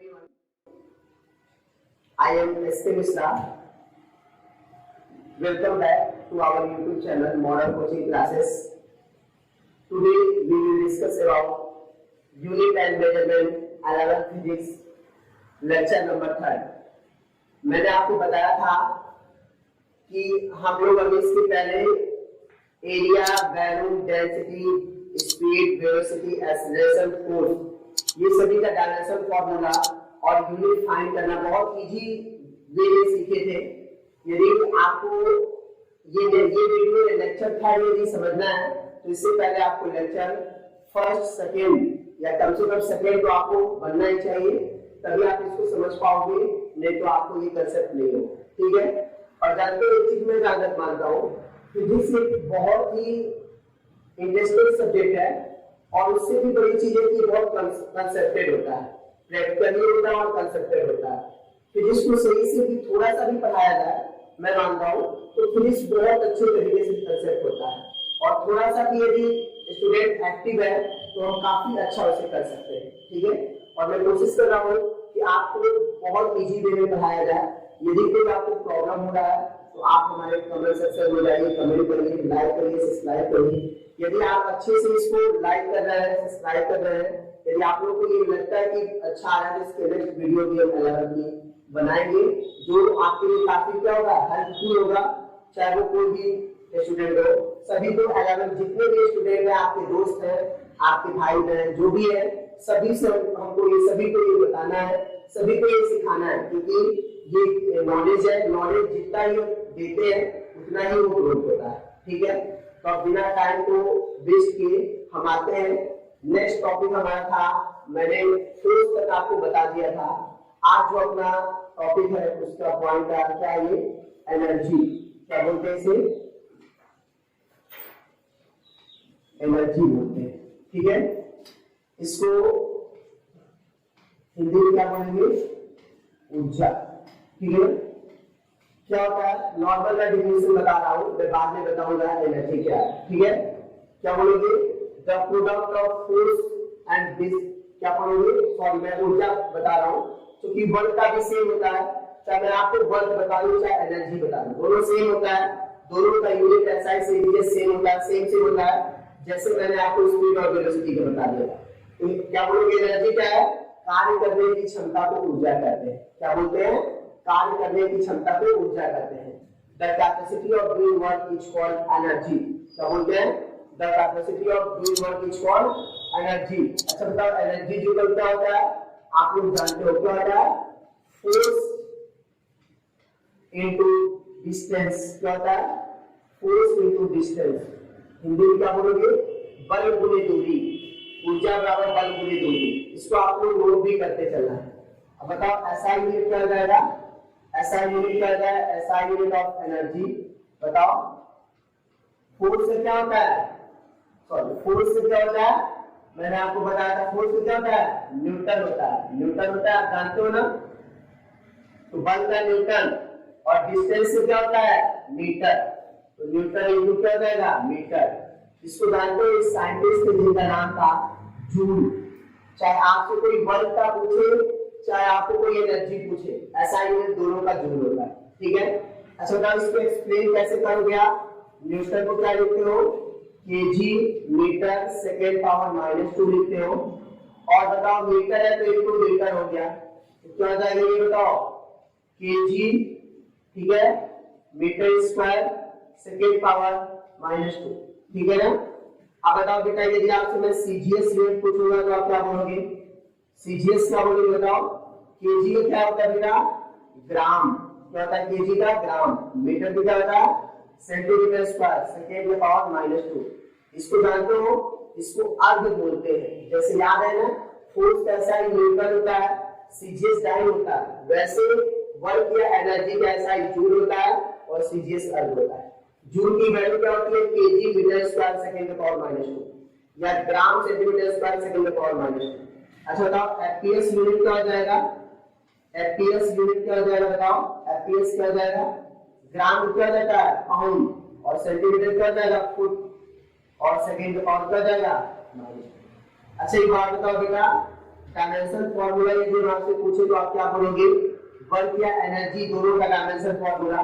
everyone. I am S.K. Mishra. Welcome back to our YouTube channel Modern Coaching Classes. Today we will discuss about Unit and Measurement 11th Physics lecture number 3. मैंने आपको बताया था कि हम लोग अभी इसके पहले area, volume, density, speed, velocity, acceleration, force ये सभी का डायमेंशन फॉर्मूला और यूनिट फाइंड करना बहुत इजी वे में सीखे थे। यदि आपको ये वीडियो लेक्चर था यदि समझना है तो इससे पहले आपको लेक्चर फर्स्ट, सेकंड या कम से कम सेकंड तो आपको बनना ही चाहिए, तभी आप इसको समझ पाओगे, नहीं तो आपको ये कंसेप्ट नहीं हो। ठीक है। और जानते हो एक चीज मैं जानत मानता हूँ, फिजिक्स एक बहुत ही इंटरेस्टिंग सब्जेक्ट है और उससे भी बड़ी चीज है कि बहुत कंसेप्टेड होता है, प्रैक्टिकली होता है और कंसेप्टेड होता है। फिजिक्स को सही से भी थोड़ा सा भी पढ़ाया जाए, मैं मानता हूँ तो फिजिक्स बहुत अच्छे तरीके से कंसेप्ट होता है और थोड़ा सा भी यदि स्टूडेंट एक्टिव है तो हम काफी अच्छा उसे कर सकते हैं। ठीक है। और मैं कोशिश कर रहा हूँ कि आपको बहुत इजी वे में पढ़ाया जाए। यदि कोई आपको प्रॉब्लम हो रहा है तो आप हमारे कमेंट सेक्शन में जाइए, कमेंट करिए, लाइक करिए, सब्सक्राइब करिए। यदि आप अच्छे से इसको लाइक कर रहे हैं, सब्सक्राइब कर रहे हैं, यदि आप लोगों को ये लगता है कि अच्छा आ रहा है, इसके नेक्स्ट वीडियो भी हम अलग बनाएंगे जो आपके लिए काफी क्या होगा, हेल्पफुल होगा। चाहे वो कोई भी स्टूडेंट हो, सभी को अलग जितने भी स्टूडेंट हैं, आपके दोस्त हैं, आपके भाई बहन जो भी है, सभी से हमको ये सभी को ये बताना है, सभी को ये सिखाना है, क्योंकि ये नॉलेज है, नॉलेज जितना ही देते हैं उतना ही वो ग्रोथ होता है। ठीक है। तो अब बिना टाइम को वेस्ट किए हम आते हैं। नेक्स्ट टॉपिक हमारा था, मैंने फोर्स तक आपको बता दिया था। आज जो अपना टॉपिक है उसका पॉइंट क्या है, ये एनर्जी, क्या बोलते हैं इसे, एनर्जी बोलते हैं। ठीक है। इसको हिंदी में क्या बोलेंगे, ऊर्जा। ठीक है। क्या होता है, नॉर्मल का डिफिनेशन बता रहा हूं, मैं बाद में बताऊंगा एनर्जी क्या है। ठीक है। क्या बोलोगे, the product of force and this, क्या बोलोगे, सॉरी मैं ऊर्जा बता रहा हूं क्योंकि वर्क का भी सेम होता है, चाहे मैं आपको वर्क बता दूं चाहे एनर्जी बता दूं, दोनों सेम होता है, दोनों का यूनिट SI से सेम होता है, सेम होता है। जैसे मैंने आपको स्पीड और वेलोसिटी का बता दिया, तो क्या बोलोगे, एनर्जी क्या है, कार्य करने की क्षमता को ऊर्जा कहते हैं। क्या बोलते हैं, कार्य करने की क्षमता को ऊर्जा कहते हैं। The capacity of doing work is called energy. क्या बोलते हैं, the capacity of doing work is called energy. अच्छा बताओ, एनर्जी जो क्या होता है, आप लोग जानते हो क्या होता है, फोर्स इनटू डिस्टेंस। क्या होता है, फोर्स इनटू डिस्टेंस। हिंदी में क्या बोलोगे, बल गुणे दूरी, ऊर्जा बराबर बल गुणे दूरी। इसको आप लोग नोट भी करते चलना है। अब बताओ SI यूनिट क्या हो जाएगा, SI यूनिट क्या हो जाएगा, SI यूनिट ऑफ एनर्जी। बताओ फोर्स से क्या होता है, सॉरी फोर्स से क्या होता है, मैंने आपको बताया था फोर्स से क्या होता है, न्यूटन होता है, न्यूटन होता है, आप जानते हो ना। तो बल का न्यूटन और डिस्टेंस से क्या होता है, मीटर, तो न्यूटन इनटू क्या हो जाएगा, मीटर। इसको जानते हो, इस साइंटिस्ट के जिनका नाम था जूल। चाहे आपसे कोई बल का पूछे, चाहे आपको कोई एनर्जी पूछे, ऐसा यूनिट दोनों का जूल होता है। ठीक है। अच्छा बताओ, इसको एक्सप्लेन कैसे करोगे आप, न्यूटन को क्या लिखते हो, केजी मीटर सेकेंड पावर -2 लिखते हो, और बताओ मीटर है तो इनटू मीटर हो गया, तो क्या हो जाएगा ये बताओ, केजी, ठीक है, मीटर स्क्वायर सेकेंड पावर -2। ठीक है ना। अब बताओ बेटा, यदि आपसे मैं सीजीएस यूनिट पूछूंगा तो आप क्या बोलोगे, सीजीएस क्या बोलोगे बताओ, केजी का क्या होता है बेटा, ग्राम। क्या होता है, केजी का ग्राम, मीटर का क्या होता है, सेंटीमीटर स्क्वायर सेकेंड में पावर -2। इसको जानते हो, इसको अर्ध बोलते हैं। जैसे याद है ना, फोर्स कैसा है, न्यूटन होता है, सीजीएस डाइन होता है, वैसे वर्क या एनर्जी कैसा है, जूल होता है और सीजीएस अर्ध होता है। जूल की वैल्यू क्या होती है, केजी मीटर स्क्वायर सेकेंड में पावर -2 या ग्राम सेंटीमीटर स्क्वायर सेकेंड में पावर -2। अच्छा बताओ, एफपीएस यूनिट क्या हो जाएगा, एफपीएस यूनिट क्या हो जाएगा बताओ, एफपीएस क्या हो जाएगा, ग्राम क्या हो जाता है, पाउंड, और सेंटीमीटर क्या हो जाएगा, फुट, और सेकेंड में पावर क्या हो जाएगा, -2। अच्छा एक बात बताओ बेटा, डायमेंशन फॉर्मूला यदि हम आपसे पूछे तो आप क्या बोलोगे? वर्क या एनर्जी दोनों का डायमेंशन फॉर्मूला।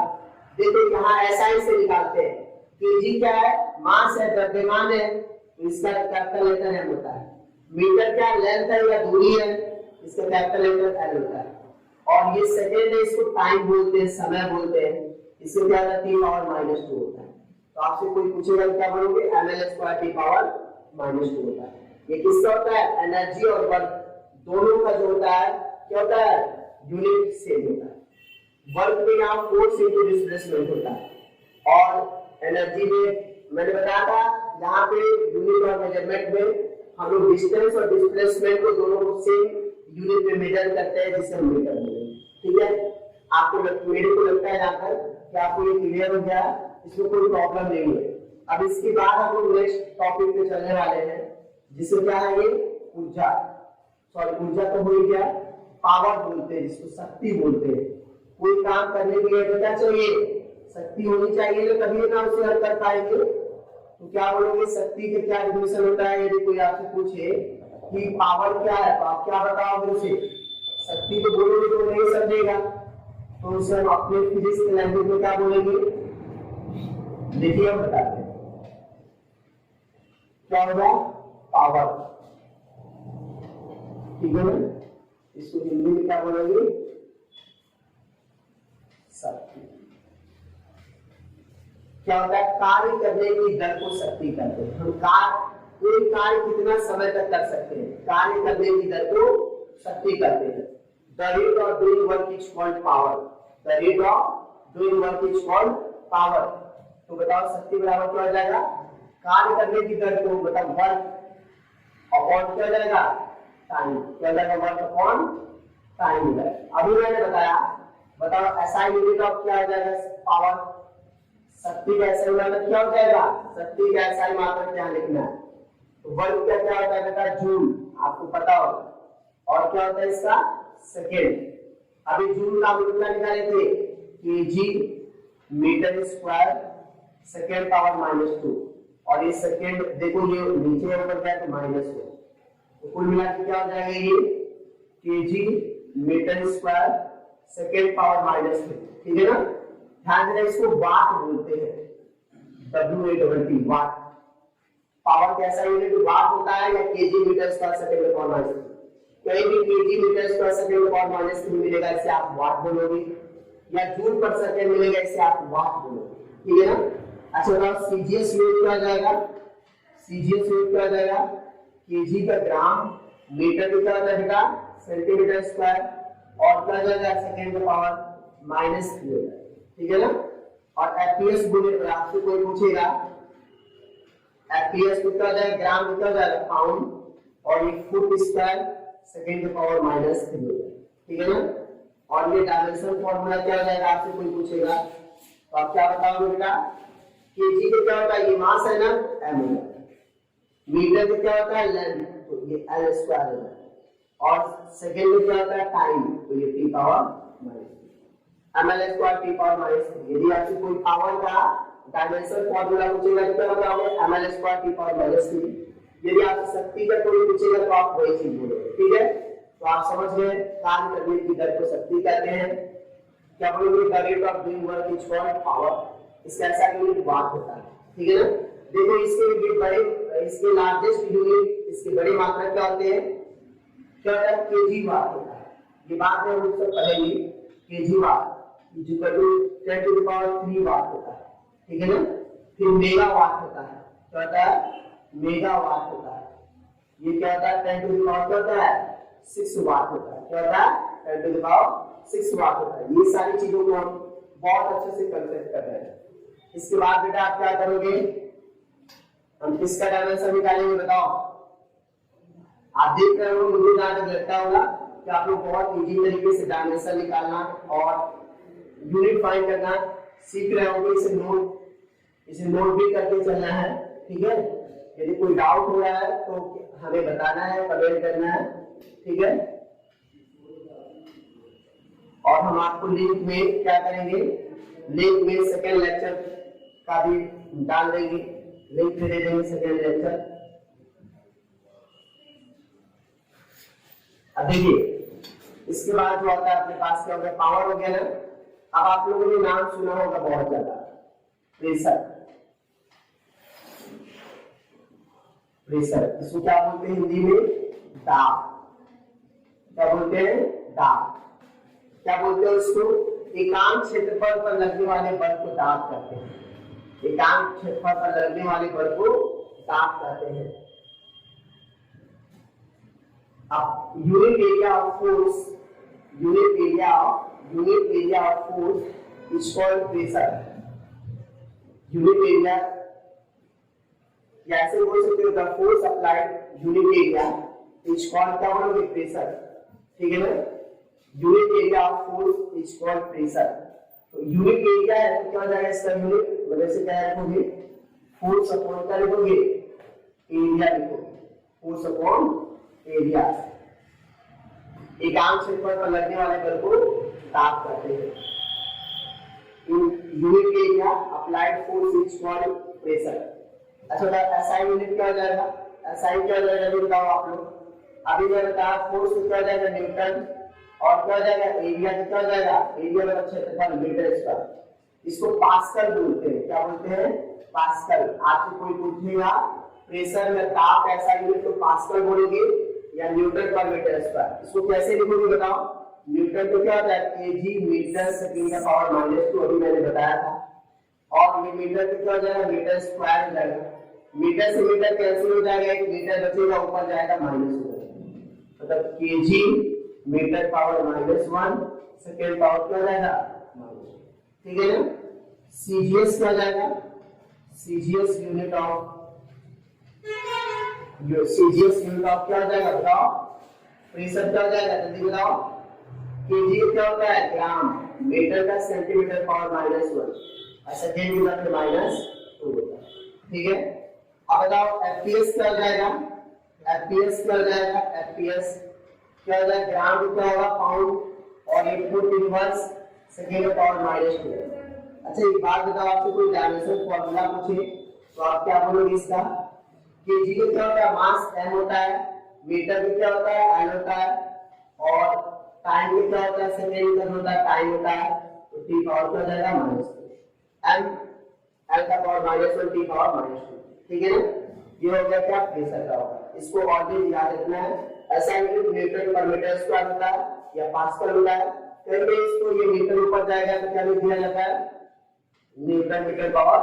देखो यहाँ एसआई से निकालते हैं। केजी क्या है? मास है, द्रव्यमान है, तो इसका कैपिटल लेटर एम होता है। मीटर क्या लेंथ है या दूरी है, इसका कैपिटल लेटर एल होता है। और ये सेकेंड है, इसको टाइम बोलते हैं, समय बोलते हैं, इससे क्या होता है? टी पावर -2 होता है। तो आपसे कोई पूछेगा क्या बोलोगे? ml² टी पावर -2 होता है। ये किसका होता है? एनर्जी और वर्क दोनों का जो होता है क्या होता है? यूनिट सेम होता है। वर्क में यहाँ फोर्स इनटू डिस्प्लेसमेंट होता है, और एनर्जी में मैंने बताया था यहाँ पे यूनिट और मेजरमेंट में हम लोग डिस्टेंस और डिस्प्लेसमेंट को दोनों को सेम यूनिट में मेजर करते हैं, जिसे हम मीटर बोलते हैं। ठीक है, आपको मेरे को लगता है जानकर कि आपको ये क्लियर हो गया, इसमें कोई प्रॉब्लम नहीं है। अब इसके बाद हम लोग नेक्स्ट टॉपिक पे चलने वाले हैं, जिसमें क्या है? ये ऊर्जा, सॉरी ऊर्जा तो हो गया, पावर बोलते हैं जिसको, शक्ति बोलते हैं। कोई काम करने के लिए क्या चाहिए? शक्ति होनी चाहिए, तभी ना उसे हल कर पाएंगे। तो क्या बोलोगे? शक्ति का क्या डेफिनेशन होता है? यदि कोई आपसे पूछे कि पावर क्या है, तो आप क्या बताओगे उसे? शक्ति तो बोलोगे तो नहीं समझेगा, तो उसे हम अपने फिजिक्स के लैंग्वेज में क्या बोलेंगे? देखिए हम बताते हैं क्या होगा? पावर। ठीक है ना, इसको हिंदी में क्या बोलेंगे? शक्ति। क्या होता है? कार्य करने की दर को शक्ति कहते हैं। हम कोई कार्य कितना समय तक कर सकते हैं, कार्य करने की दर को शक्ति कहते हैं। The rate of doing work is called power. The rate of doing work is called power. तो बताओ शक्ति बराबर क्या हो जाएगा? कार्य करने की दर को मतलब वर्क अपॉन क्या हो जाएगा? टाइम। क्या हो जाएगा? वर्क अपॉन टाइम हो जाएगा। अभी मैंने बताया, बताओ एसआई यूनिट ऑफ क्या हो जाएगा? पावर। शक्ति का एसआई मात्रक क्या हो जाएगा? शक्ति का एसआई मात्रक क्या लिखना है? तो वर्क का क्या होता है बेटा? जूल, आपको पता होगा। और क्या होता है इसका? सेकेंड। अभी जूल का मूल क्या निकाले थे? KG metre square second power -2, और ये सेकेंड देखो ये नीचे ऊपर क्या है तो -4, तो कुल मिला के क्या हो जाएगा? ये KG metre square second power -3। ठीक है ना, ध्यान देना, इसको वाट बोलते हैं, W-A-T-T वाट। पावर कैसा यूनिट वाट होता है या KG metre square second power -3? कहीं भी KG metre square second power -3 मिलेगा, इससे आप वाट बोलोगे, या जूल पर सेकेंड मिलेगा, इससे आप वाट बोलोगे। ठीक है ना। अच्छा बताओ सीजीएस यूनिट क्या हो जाएगा? सीजीएस यूनिट क्या हो जाएगा? केजी का ग्राम, मीटर का क्या होता है बेटा? सेंटीमीटर स्क्वायर, और क्या हो जाएगा? सेकेंड का पावर -3 हो जाएगा। ठीक है ना। और एफपीएस बोले, आपसे कोई पूछेगा एफपीएस कितना हो जाएगा? ग्राम कितना हो जाएगा? पाउंड, और ये फुट स्क्वायर सेकेंड का पावर -3 हो जाएगा। ठीक है ना। और ये डायमेंशन फॉर्मूला क्या हो जाएगा? आपसे कोई पूछेगा तो आप क्या बताओगे बेटा? केजी का क्या होता है? ये मास है ना, m होता है। मीटर का क्या होता है? लेंथ, तो ये l स्क्वायर होता है। और सेकेंड में क्या होता है? टाइम, तो ये t power ml square t power -3। यदि आपसे कोई पावर का डायमेंशन फॉर्मूला पूछेगा तो क्या बताओगे? ml square t power -3। यदि आप शक्ति का कोई पूछेगा तो आप वही चीज बोलोगे। ठीक है, तो आप समझ गए कार्य करने की दर को शक्ति कहते हैं। क्या बोलोगे? The rate of doing work is called power. इसका ऐसा यूनिट वाट होता है। ठीक है ना। देखो इसके बड़े, इसके लार्जेस्ट यूनिट, इसके बड़े मात्रक क्या होते हैं? क्या होता है? केजी वाट होता है। ये बात है हम सब पढ़ेंगे। केजी वाट इक्वल टू 10⁻³ वाट होता है। ठीक है ना। फिर मेगा वाट होता है। क्या होता है? मेगा वाट होता है। ये क्या होता है? 10⁻6 वाट होता है। क्या होता है? 10⁻6 वाट होता है। ये सारी चीजों को हम बहुत अच्छे से कंसेप्ट कर रहे हैं। इसके बाद बेटा आप क्या करोगे? हम किसका डायमेंशन निकालेंगे बताओ? आप देख रहे हो, मुझे जहां तक लगता होगा कि आप लोग बहुत इजी तरीके से डायमेंशन निकालना और यूनिट फाइंड करना सीख रहे होंगे। इसे नोट भी करके चलना है। ठीक है, यदि कोई डाउट हो रहा है तो हमें बताना है, कमेंट करना है। ठीक है, और हम आपको लिंक में क्या करेंगे? लिंक में सेकेंड लेक्चर का भी डाल देंगे, लिंक दे देंगे सेकेंड लेक्चर। अब देखिए इसके बाद जो आता है अपने पास क्या हो गया, पावर हो गया ना। अब आप लोगों ने नाम सुना होगा बहुत ज्यादा, प्रेशर। प्रेशर इसको क्या बोलते हैं हिंदी में, दाब। क्या बोलते हैं, दाब। क्या बोलते हैं उसको, एकांक क्षेत्रफल पर लगने वाले बल को दाब कहते हैं। एकांक क्षेत्रफल पर लगने वाले बल को दाब कहते हैं। अब unit area of force, unit area of force is called pressure. Unit area या ऐसे बोल सकते हो the force applied unit area is called, क्या बोलोगे, प्रेशर। ठीक है ना, unit area of force is called pressure. तो यूनिट एरिया है तो क्या हो जाएगा इसका यूनिट, मतलब से क्या लिखोगे, फोर्स अपॉन क्या लिखोगे, एरिया लिखोगे, फोर्स अपॉन एरिया। एकांक क्षेत्रफल पर लगने वाले बल को दाब कहते हैं। Unit area applied force is called pressure. अच्छा एसआई यूनिट क्या हो जाएगा, एसआई क्या हो जाएगा ये बताओ आप लोग। अभी मैंने कहा फोर्स क्या हो जाएगा, न्यूटन, और क्या हो जाएगा, एरिया क्या हो जाएगा, एरिया मतलब क्षेत्रफल मीटर स्क्वायर। इसको पास्कल बोलते हैं। क्या बोलते हैं, पास्कल। आपसे कोई पूछेगा प्रेशर में ताप ऐसा यूनिट तो पास्कल बोलोगे या न्यूटन पर मीटर स्क्वायर। इसको कैसे लिखोगे बताओ। न्यूटन तो क्या होता है, केजी मीटर सेकंड का पावर -2, अभी मैंने बताया था। और ये मीटर तो क्या हो जाएगा, मीटर स्क्वायर हो जाएगा। मीटर से मीटर कैंसिल हो जाएगा, एक मीटर बचेगा, ऊपर जाएगा माइनस हो जाएगा, मतलब KG metre power -1 second power क्या हो जाएगा, माइनस। ठीक है ना। सीजीएस क्या हो जाएगा, CGS unit of, CGS unit of क्या हो जाएगा बताओ, प्रेशर क्या हो जाएगा जल्दी बताओ। केजी क्या होता है, ग्राम, मीटर का सेंटीमीटर पावर -1 और सेकंड यूनिट में -2 होता है। ठीक है। अब बताओ एफपीएस क्या हो जाएगा, एफपीएस क्या हो जाएगा, एफपीएस क्या हो जाएगा, ग्राम क्या होगा, पाउंड, और 1 फुट इनवर्स सेकंड पावर -2। अच्छा एक बात बताओ, आपसे कोई डायमेंशन फार्मूला पूछे तो आप क्या बोलोगे इसका। केजी का क्या होता है, मास m होता है, मीटर का क्या होता है, n होता है, और टाइम का क्या होता है, सेकंड का होता है, टाइम होता है। तो t पावर क्या हो जाएगा, -2, m l का पावर -1 t पावर -2। ठीक है ना। ये हो गया क्या, प्रेशर का होगा। इसको ऑलवेज याद रखना है। ऐसा यूनिट न्यूटन पर मीटर स्क्वायर होता है या पास्कल होता है। कहीं इसको ये मीटर ऊपर जाएगा तो क्या लिख दिया जाता है, न्यूटन मीटर पावर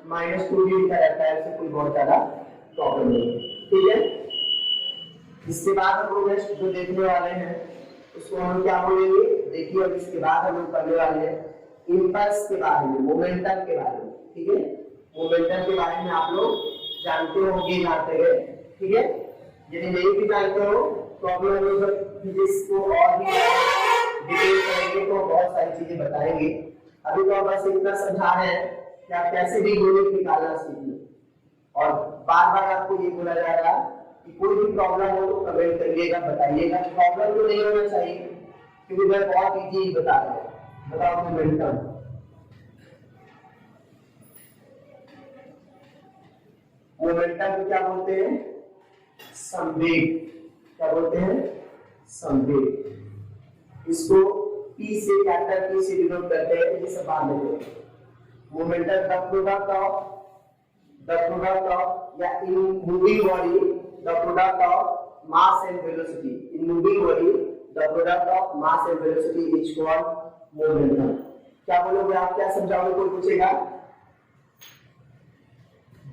-2 भी लिखा जाता है। इससे कोई बहुत ज्यादा प्रॉब्लम नहीं है। ठीक है। इसके बाद हम लोग नेक्स्ट जो देखने वाले हैं उसको हम क्या बोलेंगे, देखिए अब इसके बाद हम लोग करने वाले हैं इंपल्स के बारे में, मोमेंटम के बारे में। ठीक है, मोमेंटम के बारे में आप लोग जानते होंगे, जानते हैं। ठीक है, यदि नहीं भी जानते हो तो अब हम लोग फिजिक्स को और भी डिटेल करेंगे तो बहुत सारी चीजें बताएंगे। अभी तो बस इतना समझा रहे हैं कि आप कैसे भी यूनिट निकालना सीखिए। और बार बार आपको ये बोला जा रहा है कि कोई भी प्रॉब्लम हो तो कमेंट करिएगा, बताइएगा। प्रॉब्लम तो नहीं होना चाहिए क्योंकि मैं बहुत इजी बता रहा हूँ। बताओ मोमेंटम, मोमेंटम को क्या बोलते हैं, संवेग। क्या बोलते हैं, संवेग। इसको P से, कैपिटल P से डिनोट करते हैं। ये सब बात में मोमेंटम द प्रोडक्ट ऑफ या in moving body the product of mass and velocity. In moving body the product of mass and velocity is called momentum. क्या बोलोगे आप, क्या समझाओगे, कोई पूछेगा।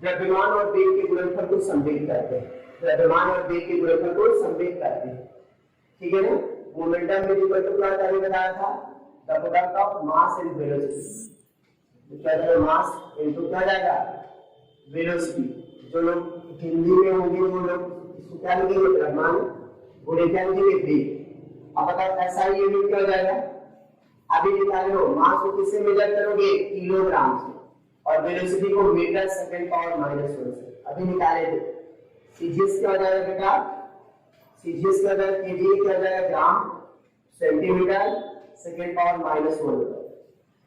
द्रव्यमान और वेग के गुणनफल को संवेग कहते हैं। द्रव्यमान और वेग के गुणनफल को संवेग कहते हैं। ठीक है ना। मोमेंटम में जो क्या पहले बताया था, the product of mass and velocity. क्या जाएगा, मास इनटू क्या जाएगा, वेलोसिटी। जो लोग हिंदी में होंगे वो लोग इसको क्या लिखेंगे, द्रव्यमान, गुणे क्या लिखेंगे, वेग। अब बताओ ऐसा यूनिट क्या हो जाएगा, अभी निकाले हो। मास को किससे मेजर करोगे, किलोग्राम से, और वेलोसिटी को मीटर सेकंड पावर -1 से। अभी निकाले थे। सीजीएस क्या हो जाएगा बेटा, सीजीएस क्या हो जाएगा, केजी क्या हो जाएगा, ग्राम, सेंटीमीटर सेकंड पावर -1।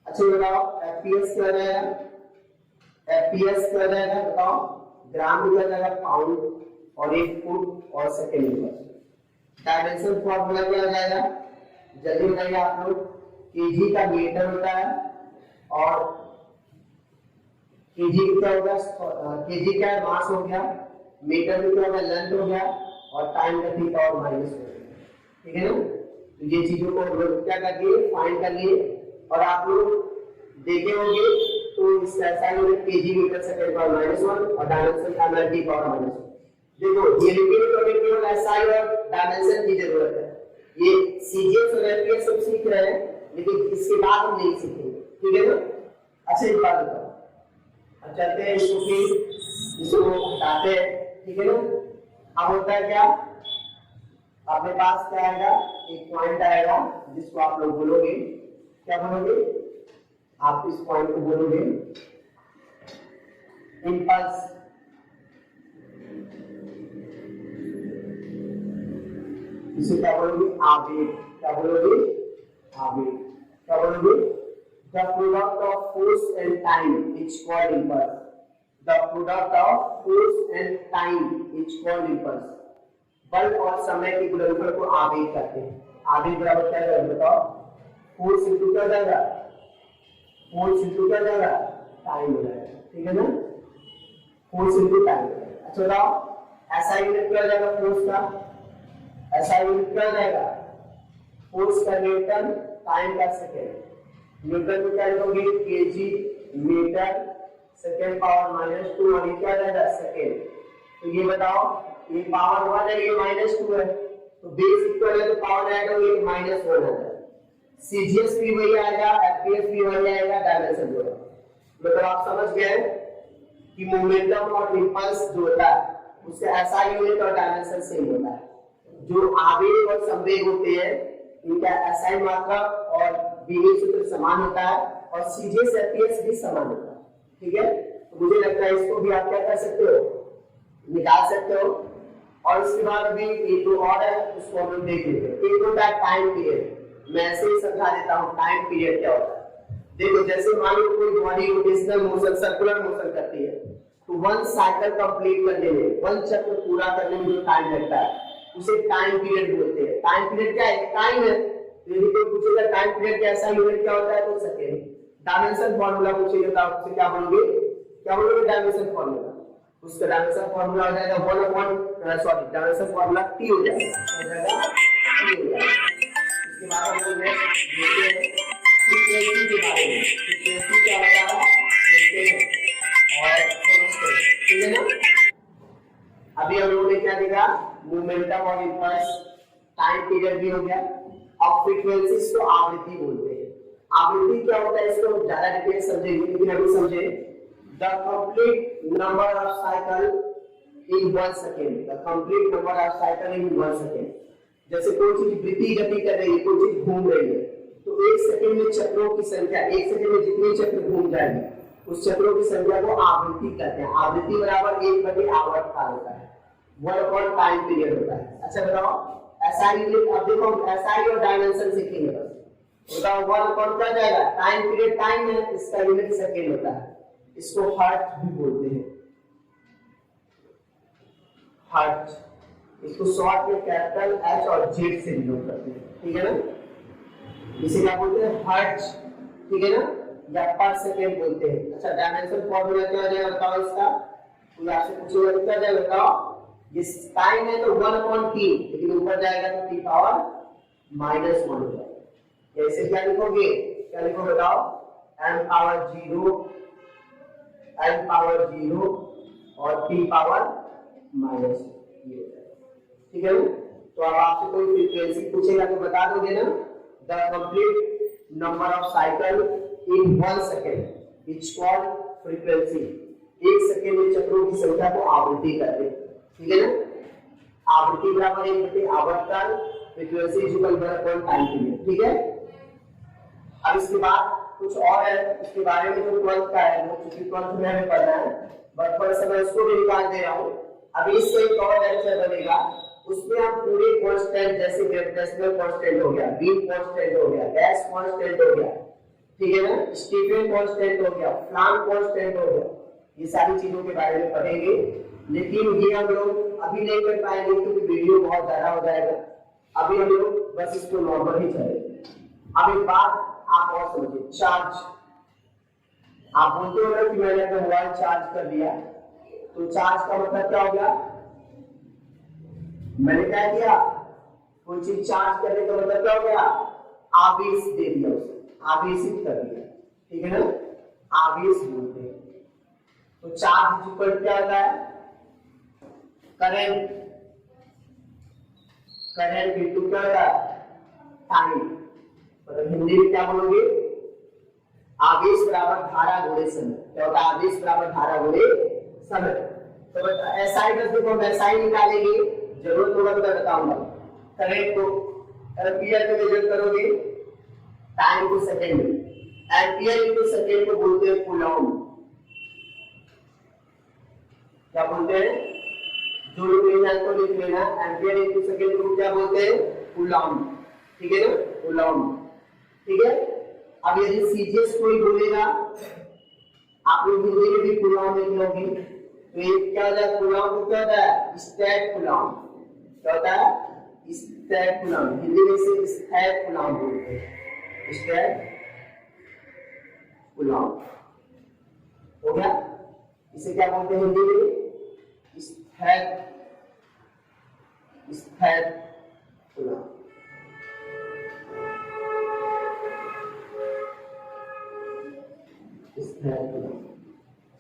अच्छा बताओ एफपीएस क्या हो जाएगा, एफपीएस क्या हो जाएगा बताओ, ग्राम क्या हो जाएगा, पाउंड, और 1 फुट और सेकंड में। डायमेंशन फॉर्मूला क्या हो जाएगा, जल्दी बताइए आप लोग। केजी का मीटर होता है और केजी क्या होगा, केजी क्या मास हो गया, मीटर में क्या होगा लेंथ हो गया, और टाइम का टी पावर माइनस हो गया, ठीक है ना। तो ये चीजों को क्या करिए, फाइंड कर लिए। और आप लोग देखे होंगे तो इस ऐसा unit KG metre second power -1 और डायमेंशन का एमएल टी पावर -1। देखो ये रिपीट करने के लिए एसआई और डायमेंशन की जरूरत है। ये सीजीएस और एफपीएस सब सीख रहे हैं, लेकिन इसके बाद हम नहीं सीखेंगे, ठीक है ना। अच्छा एक बात बताओ, अब चलते हैं इसको, फिर इसको हटाते हैं, ठीक है ना। अब होता है क्या, अपने पास क्या आएगा, एक पॉइंट आएगा जिसको आप लोग बोलोगे, क्या बोलोगे आप, इस पॉइंट को बोलोगे इंपल्स। इसे क्या बोलोगे, आवेग। क्या बोलोगे, आवेग। क्या बोलोगे, the product of force and time is called impulse. The product of force and time is called impulse. बल और समय के गुणनफल को आवेग कहते हैं। आवेग बराबर क्या है बताओ, फोर्स इनटू क्या जाएगा, फोर्स इनटू क्या जाएगा, टाइम हो जाएगा, ठीक है ना। Force into time. अच्छा बताओ ऐसा यूनिट क्या जाएगा फोर्स का, ऐसा यूनिट क्या जाएगा, फोर्स का न्यूटन, टाइम का सेकंड। न्यूटन को क्या लिखोगे, केजी मीटर सेकंड पावर -2 और ये क्या जाएगा सेकंड। तो ये बताओ, ये पावर 1 है, ये -2 है, तो बेस इक्वल है तो पावर आएगा ये -1 आएगा। सीजीएस भी वही आएगा, एफपीएस भी वही आएगा, डायमेंशन भी होगा। मतलब आप समझ गए कि मोमेंटम और इंपल्स जो होता है उसका एसआई यूनिट और डायमेंशन सेम होता है। जो आवेग और संवेग होते हैं इनका एसआई मात्रा और बीने सूत्र समान होता है, और सीजीएस एफपीएस भी समान होता है, ठीक है। तो मुझे लगता है इसको भी आप क्या कर सकते हो, निकाल सकते हो। और इसके बाद अभी एक दो और है, उसको हम देख लेते हैं। एक होता है टाइम पीरियड, मैं ऐसे ही समझा देता हूं टाइम पीरियड क्या होता है। देखो जैसे मान लो कोई body rotational motion, circular motion करती है, तो वन साइकिल कंप्लीट करने में, वन चक्र पूरा करने में जो टाइम लगता है उसे टाइम पीरियड बोलते हैं। टाइम पीरियड क्या है, टाइम है। तो यदि कोई पूछेगा टाइम पीरियड का ऐसा यूनिट क्या होता है तो सेकंड। डायमेंशन फार्मूला पूछेगा तो आपसे क्या बोलोगे, क्या बोलोगे डायमेंशन फार्मूला, उसका डायमेंशन फार्मूला हो जाएगा 1 सॉरी डायमेंशन फार्मूला टी हो जाएगा, हो जाएगा टी हो जाएगा। इसके बाद हम लोग देखते हैं फ्रीक्वेंसी के बारे में, फ्रीक्वेंसी क्या होता है देखते हैं और समझते हैं, ठीक है ना। अभी हम लोगों ने क्या देखा, मोमेंटम और इंपल्स, टाइम पीरियड भी हो गया। अब फ्रीक्वेंसीज को आवृत्ति बोलते हैं। आवृत्ति क्या होता है इसको ज्यादा डिटेल समझेंगे, लेकिन अभी समझे the complete number of cycle in 1 second, the complete number of cycle in 1 second. जैसे कोई चीज वृत्ति गति कर रही है, कोई चीज घूम रही है, तो 1 सेकंड में चक्रों की संख्या, 1 सेकंड में जितने चक्र घूम जाएंगे उस चक्रों की संख्या को आवृत्ति कहते हैं। आवृत्ति बराबर 1/आवर्तकाल होता है, 1 टाइम पीरियड होता है। अच्छा बताओ एसआई यूनिट, अब देखो एसआई और डायमेंशन सीखेंगे बस। बताओ 1 क्या जाएगा, टाइम पीरियड टाइम है, इसका यूनिट सेकंड होता है, इसको हर्ट्ज भी बोलते हैं, हर्ट्ज। इसको शॉर्ट में कैपिटल एच और जेड से डिनोट करते हैं, ठीक है ना। इसे क्या बोलते हैं, हर्ट्ज, ठीक है ना, या पर सेकंड बोलते हैं। अच्छा डायमेंशन फार्मूला क्या हो जाएगा बताओ इसका, तो आपसे पूछेगा तो क्या जाएगा बताओ, ये टाइम है तो 1/t, लेकिन ऊपर जाएगा तो t पावर -1 हो जाएगा। ऐसे क्या लिखोगे, क्या लिखोगे बताओ, m पावर 0 और t पावर -, ठीक है। तो अब आपसे कोई फ्रीक्वेंसी पूछेगा तो बता दोगे ना, the complete number of cycle in 1 second is called frequency. 1 second में चक्रों की संख्या को आवृत्ति कहते हैं, ठीक है ना। आवृत्ति बराबर 1/आवर्तकाल, frequency is equal to time period, ठीक है। अब इसके बाद कुछ और है, इसके बारे में जो 12th का है वो चूंकि 12th में हमें पढ़ना है, बट पर समय उसको भी निकाल दे रहा हूं। अभी इससे एक और लेक्चर बनेगा, उसमें हम पूरे कांस्टेंट जैसे ग्रेविटेशनल कांस्टेंट हो गया, बीम कांस्टेंट हो गया, गैस कांस्टेंट हो गया, ठीक है ना, स्टीफन कांस्टेंट हो गया, प्लांक कांस्टेंट हो गया, ये सारी चीजों के बारे में पढ़ेंगे। लेकिन ये हम लोग अभी नहीं कर पाएंगे क्योंकि वीडियो बहुत ज्यादा हो जाएगा, अभी हम लोग बस इसको नॉर्मल ही चलेंगे। अब एक बात आप और समझिए, चार्ज। आप बोलते हो ना कि मैंने अपना मोबाइल चार्ज कर दिया, तो चार्ज का मतलब क्या हो गया? मैंने क्या किया? कोई चीज चार्ज करने का मतलब क्या हो गया? आवेश दे दिया उसे, आवेशित कर दिया, ठीक है ना? आवेश बोलते हैं। तो चार्ज इक्वल क्या होता है? करंट। करंट इनटू क्या होता है? टाइम। मतलब हिंदी में क्या बोलोगे? आवेश बराबर धारा गुणे समय। क्या होता है? आवेश बराबर धारा गुणे समय। तो एसआई का देखो, हम एसआई निकालेंगे, जरूरत होगा तो मैं बताऊंगा। करंट को एम्पियर में मेजर करोगे, टाइम को सेकंड में। एम्पियर इनटू सेकंड को बोलते हैं कूलॉम। क्या बोलते हैं? जो लोग नहीं जानते हो लिख लेना, एम्पियर इनटू सेकंड को क्या बोलते हैं? कूलॉम। ठीक है ना? कूलॉम। ठीक है। अब यदि सीजीएस कोई बोलेगा, आप लोग हिंदी में भी कूलॉम लिख लोगे, तो ये क्या होता है? कूलॉम को क्या होता है? Stat coulomb. क्या होता है? Stat Coulomb. हिंदी में से स्टैट कूलॉम बोलते हैं। स्टैट कूलॉम हो गया। इसे क्या बोलते हैं हिंदी में? Stat coulomb.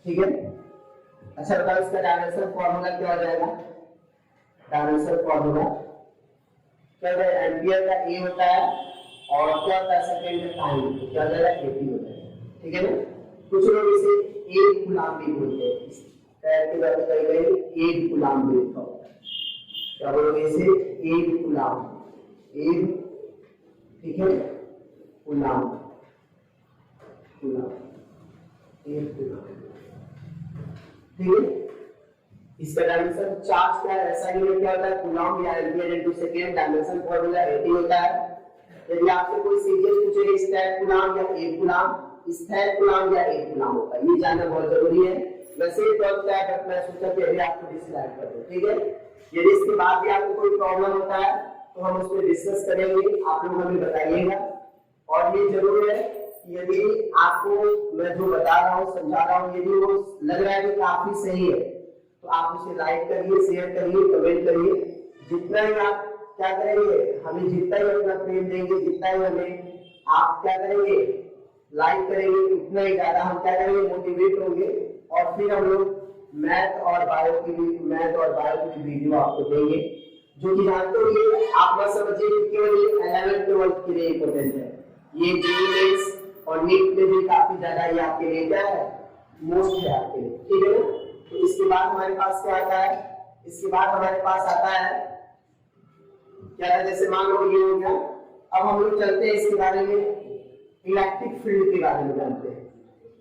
ठीक है। अच्छा बताओ, इसका डायमेंशन फॉर्मूला क्या हो जाएगा? डायमेंशन फॉर्मूला क्या होता है? एम्पियर का ए होता है और क्या होता है? सेकंड का टाइम, क्या हो जाएगा? एटी हो जाएगा। ठीक है ना? कुछ लोग इसे 1 कूलॉम भी बोलते हैं। पैर के बारे में कहीं 1 कूलॉम भी लिखा होता है। क्या बोलोगे इसे? 1 कूलॉम। 1, ठीक है, कूलॉम। Coulomb, 1 Coulomb. ठीक है। इसका डायमेंशन चार्ज क्या है? ऐसा ही में क्या होता है? कूलॉम या ampere into second. Dimension formula 80 होता है। यदि आपसे कोई सीजीएस पूछेगा स्टैट कूलॉम या 1 कूलॉम, स्टैट कूलॉम या 1 कूलॉम होता है, ये जानना बहुत जरूरी है। वैसे ही तो क्या करना है, सोचा कि अभी आपको डिस्क्राइब कर दूं। ठीक है। यदि इसके बाद भी आपको कोई प्रॉब्लम होता है तो हम उस पर डिस्कस करेंगे, आप लोग हमें बताइएगा। और ये जरूर है कि यदि आपको मैं जो बता रहा हूँ, समझा रहा हूँ, यदि वो लग रहा है कि काफी सही है, तो आप उसे लाइक करिए, शेयर करिए, कमेंट करिए। जितना ही आप क्या करेंगे, हमें जितना ही अपना प्रेम देंगे, जितना ही हमें आप क्या करेंगे, लाइक करेंगे, उतना ही ज्यादा हम क्या करेंगे, मोटिवेट होंगे। और फिर हम लोग मैथ और बायो की वीडियो आपको देंगे, जो कि जानते हो ये आप मत समझिए कि केवल 11th 12th के लिए इंपॉर्टेंट है। ये जेईई और नीट के भी काफी ज्यादा ये आपके लिए क्या है, मोस्ट है आपके लिए। ठीक है ना? तो इसके बाद हमारे पास क्या आता है? इसके बाद हमारे पास आता है क्या है, जैसे मान लो ये हो गया। अब हम लोग चलते हैं इसके बारे में, इलेक्ट्रिक फील्ड के बारे में जानते हैं।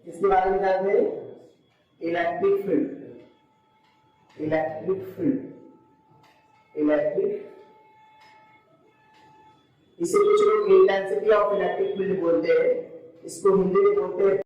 इसके बारे में जानते हैं, electric field. Electric field, electric, इसे कुछ लोग इंटेंसिटी ऑफ इलेक्ट्रिक फील्ड बोलते हैं, इसको हिंदी में बोलते हैं